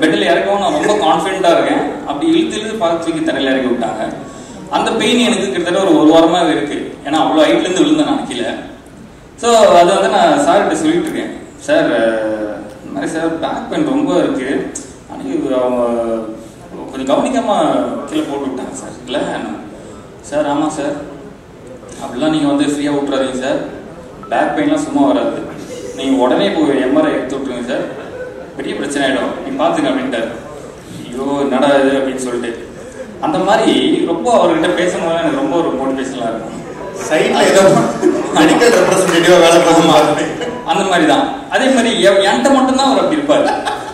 பெட்டில் இறக்கவும் நான் ரொம்ப கான்ஃபிடென்ட்டாக இருக்கேன். அப்படி இழுத்து பார்த்து தூக்கி தரையில் இறக்கி விட்டாங்க. அந்த பெயின் எனக்கு கிட்டத்தட்ட ஒரு வாரமாக இருக்கு. ஏன்னா அவ்வளோ ஹைட்லேருந்து விழுந்தேன் நான் கீழே. ஸோ அது வந்து நான் சார்கிட்ட சொல்லிட்டு இருக்கேன், சார் இந்த மாதிரி சார் பேக் பெயின் ரொம்ப இருக்கு, அன்னைக்கு அவங்க கொஞ்சம் கவனிக்காமல் கீழே போட்டு விட்டாங்க சார். இல்லை சார் ஆமாம் சார் அப்படிலாம் நீங்கள் வந்து ஃப்ரீயாக விட்டுறாதீங்க சார், பேக் பெயின்லாம் சும்மா வராது, நீங்கள் உடனே போய் எம்ஆர்ஐ எடுத்து விட்டுருங்க சார், பெரிய பிரச்சனை ஆகிடும், நீ பார்த்துங்க அப்படின்ட்டார். ஐயோ என்னடா இது அப்படின்னு சொல்லிட்டு அந்த மாதிரி ரொம்ப அவர்கிட்ட பேசணும்னா எனக்கு ரொம்ப ஒரு மோட்டிவேஷனாக இருக்கும். மெடிக்கல் ரெப்ரசன்டேட்டிவா வேலை பார்க்கணுமா அந்த மாதிரி தான். அதே மாதிரி என்கிட்ட மட்டும்தான் அவர் அப்படி இருப்பார்.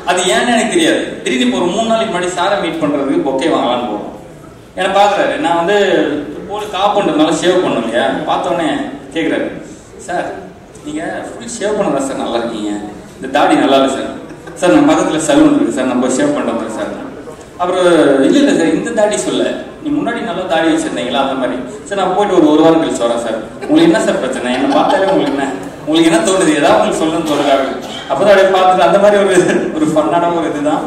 அது ஏன்னு எனக்கு தெரியாது. திடீர்னு இப்போ ஒரு 3 நாளைக்கு முன்னாடி சாரை மீட் பண்ணுறதுக்கு பொக்கே வாங்கலான்னு போகிறோம். என்னை பார்க்குறாரு, நான் வந்து போல் காப்புன்றதுனால ஷேவ் பண்ணோம் இல்லையா, பார்த்தோன்னே கேட்குறாரு, சார் நீங்கள் ஃபுல் ஷேவ் பண்ணதா சார் நல்லா இருக்கீங்க, இந்த தாடி நல்லா இல்லை சார். சார் நம்ம பக்கத்தில் சலூன் இருக்குது சார், நம்ம ஷேவ் பண்ணுறோம் சார். அப்புறம் இல்லை சார் இந்த தாடி சொல்ல, நீ முன்னாடி நல்லா தாடி வச்சுருந்தீங்களா அந்த மாதிரி. சார் நான் போயிட்டு ஒரு வாரம் கழிச்சு வரேன் சார். உங்களுக்கு என்ன சார் பிரச்சனை, என்னை பார்த்தாலே உங்களுக்கு என்ன தோணுது, ஏதாவது உங்களுக்கு சொல்லணும்னு தோணுறாங்க. அப்போ தான் அப்படியே பார்த்துட்டு அந்த மாதிரி ஒரு ஃபன்னான ஒரு இதுதான்.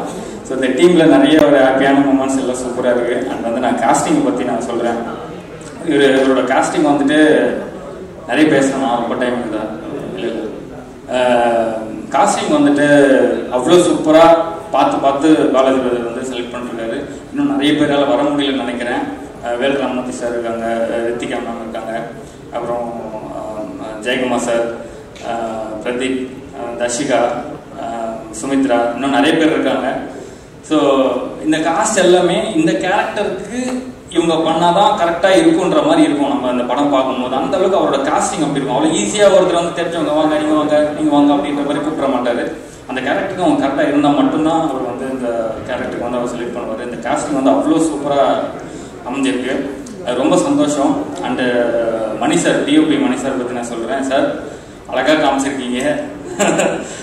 ஸோ இந்த டீமில் நிறைய ஒரு ஹாப்பியான மூமெண்ட்ஸ் எல்லாம் சூப்பராக இருக்குது. அண்ட் வந்து நான் காஸ்டிங்கை பற்றி நான் சொல்கிறேன். இவரோட காஸ்டிங் வந்துட்டு நிறைய பேசணும், நான் ரொம்ப டைம் இருக்குதா இல்லை காஸ்டிங் வந்துட்டு அவ்வளோ சூப்பராக பார்த்து பாலாஜி பிரதர் வந்து செலக்ட் பண்ணிருக்காரு. இன்னும் நிறைய பேரால் வர முடியலன்னு நினைக்கிறேன். வேல் ராமமூர்த்தி சார் இருக்காங்க, ரித்திகா மேம் இருக்காங்க, அப்புறம் ஜெயக்குமார் சார், பிரதீப், தர்ஷிகா, சுமித்ரா, இன்னும் நிறைய பேர் இருக்காங்க. ஸோ இந்த காஸ்ட் எல்லாமே இந்த கேரக்டருக்கு இவங்க பண்ணாதான் கரெக்டாக இருக்குன்ற மாதிரி இருக்கும். நம்ம அந்த படம் பார்க்கும்போது அந்த அளவுக்கு அவரோட காஸ்டிங் அப்படி இருக்கும். அவ்வளோ ஈஸியாக ஒருத்தர் வந்து தெரிஞ்சவங்க வாங்க நீங்கள் வாங்க அப்படின்ற மாதிரி கூப்பிட மாட்டார். அந்த கேரக்டருக்கு அவங்க கரெக்டாக இருந்தால் மட்டும்தான் அவர் வந்து இந்த கேரக்டருக்கு வந்து அவர் செலக்ட் பண்ணுவார். இந்த காஸ்டிங் வந்து அவ்வளோ சூப்பராக அமைஞ்சிருக்கு. அது ரொம்ப சந்தோஷம். And Mani sir, DOP Mani sir பற்றி நான் சொல்கிறேன். சார் அழகாக காமிச்சிருக்கீங்க.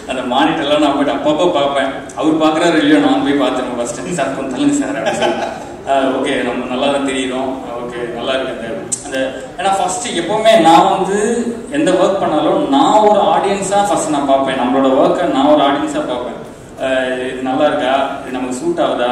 அந்த மானிட்டர்லாம் நான் போய்ட்டு அப்பப்போ பார்ப்பேன். அவர் பார்க்குறாரு இல்லையோ நான் போய் பார்த்துருவேன் ஃபஸ்ட்டு. சார் கொஞ்சம் தள்ளுங்க சார் அப்படின்னு சொல்லி ஓகே நம்ம நல்லா தான் தெரியுறோம், ஓகே நல்லா இருக்கு அந்த. ஏன்னா ஃபஸ்ட்டு எப்போவுமே நான் வந்து எந்த ஒர்க் பண்ணாலும் நான் ஒரு ஆடியன்ஸாக ஃபஸ்ட் நான் பார்ப்பேன். நம்மளோட ஒர்க்கை நான் ஒரு ஆடியன்ஸாக பார்ப்பேன். இது நல்லா இருக்கா, இது நமக்கு சூட் ஆகுதா,